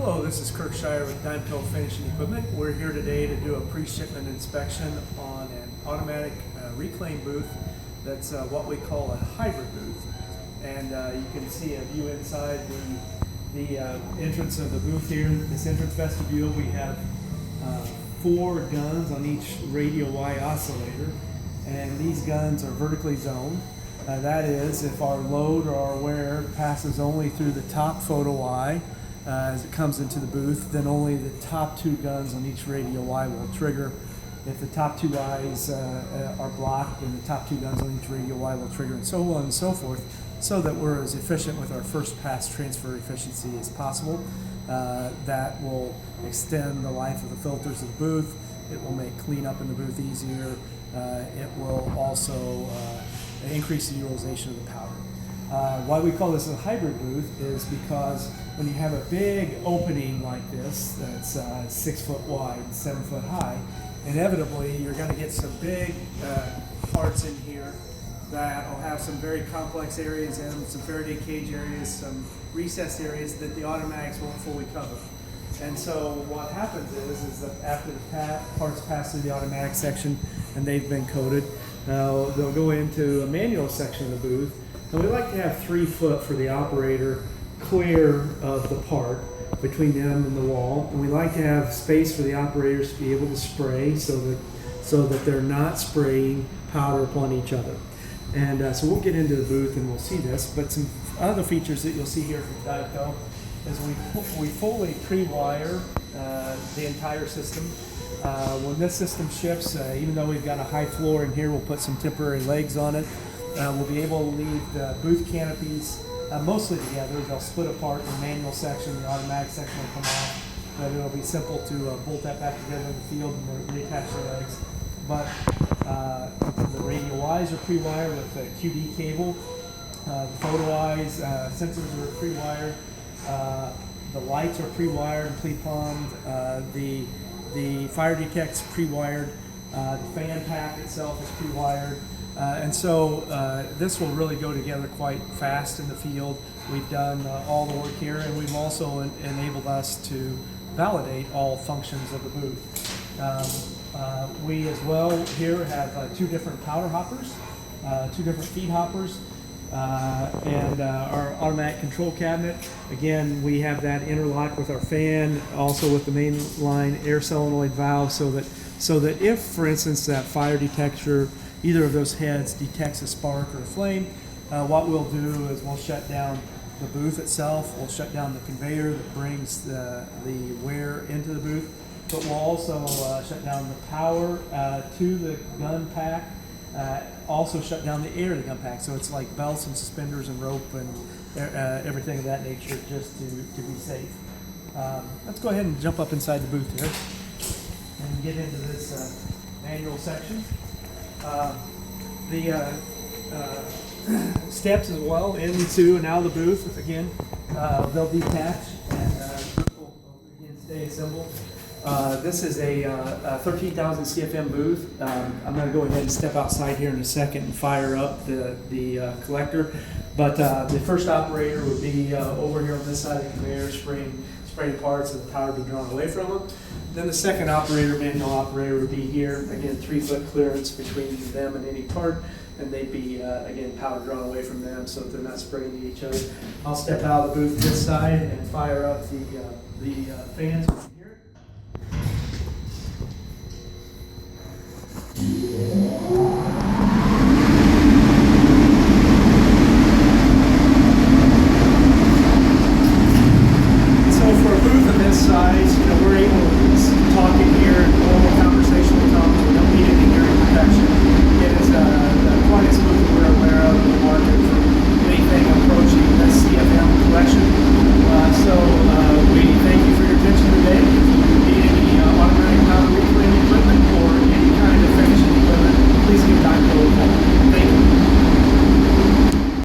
Hello, this is Kirk Shire with Deimco Finishing Equipment. We're here today to do a pre-shipment inspection on an automatic reclaim booth that's what we call a hybrid booth. And you can see a view inside the entrance of the booth here. This entrance vestibule, we have 4 guns on each radial Y oscillator, and these guns are vertically zoned. That is, if our load or our wear passes only through the top photo Y as it comes into the booth, then only the top 2 guns on each radial Y will trigger. If the top 2 Ys are blocked, then the top 2 guns on each radial Y will trigger, and so on and so forth, so that we're as efficient with our first pass transfer efficiency as possible. That will extend the life of the filters of the booth. It will make cleanup in the booth easier. It will also increase the utilization of the powder. Why we call this a hybrid booth is because when you have a big opening like this that's 6 foot wide and 7 foot high, inevitably you're going to get some big parts in here that will have some very complex areas in them, some Faraday cage areas, some recessed areas that the automatics won't fully cover. And so what happens is that after the parts pass through the automatic section and they've been coated, they'll go into a manual section of the booth. And we like to have 3 foot for the operator clear of the part between them and the wall. And we like to have space for the operators to be able to spray so that they're not spraying powder upon each other. And so we'll get into the booth and we'll see this. But some other features that you'll see here from Deimco is we fully pre-wire the entire system. When this system ships, even though we've got a high floor in here, we'll put some temporary legs on it. We'll be able to leave the booth canopies mostly together. They'll split apart. The manual section, the automatic section will come off, but it'll be simple to bolt that back together in the field and reattach the legs. But the radial Ys are pre-wired with a QD cable. The photo Ys, sensors are pre-wired. The lights are pre-wired and pre-plumbed. The fire detect's pre-wired. The fan pack itself is pre-wired. And so this will really go together quite fast in the field. We've done all the work here, and we've also enabled us to validate all functions of the booth. We as well here have 2 different powder hoppers, 2 different feed hoppers, and our automatic control cabinet. Again, we have that interlock with our fan, also with the main line air solenoid valve, so that if, for instance, that fire detector, either of those heads detects a spark or a flame, what we'll do is we'll shut down the booth itself, we'll shut down the conveyor that brings the wear into the booth, but we'll also shut down the power to the gun pack, also shut down the air to the gun pack. So it's like belts and suspenders and rope and everything of that nature, just to be safe. Let's go ahead and jump up inside the booth here and get into this manual section. The steps as well into and out of the booth, again, they'll detach and the booth will again stay assembled. This is a 13,000 CFM booth. I'm going to go ahead and step outside here in a second and fire up the collector. But the first operator would be over here on this side of the conveyor, spraying parts and the powder be drawn away from them. Then the second operator, manual operator, would be here. Again, 3 foot clearance between them and any part, and they'd be, again, powder drawn away from them so that they're not spraying each other. I'll step out of the booth this side and fire up the fans from here.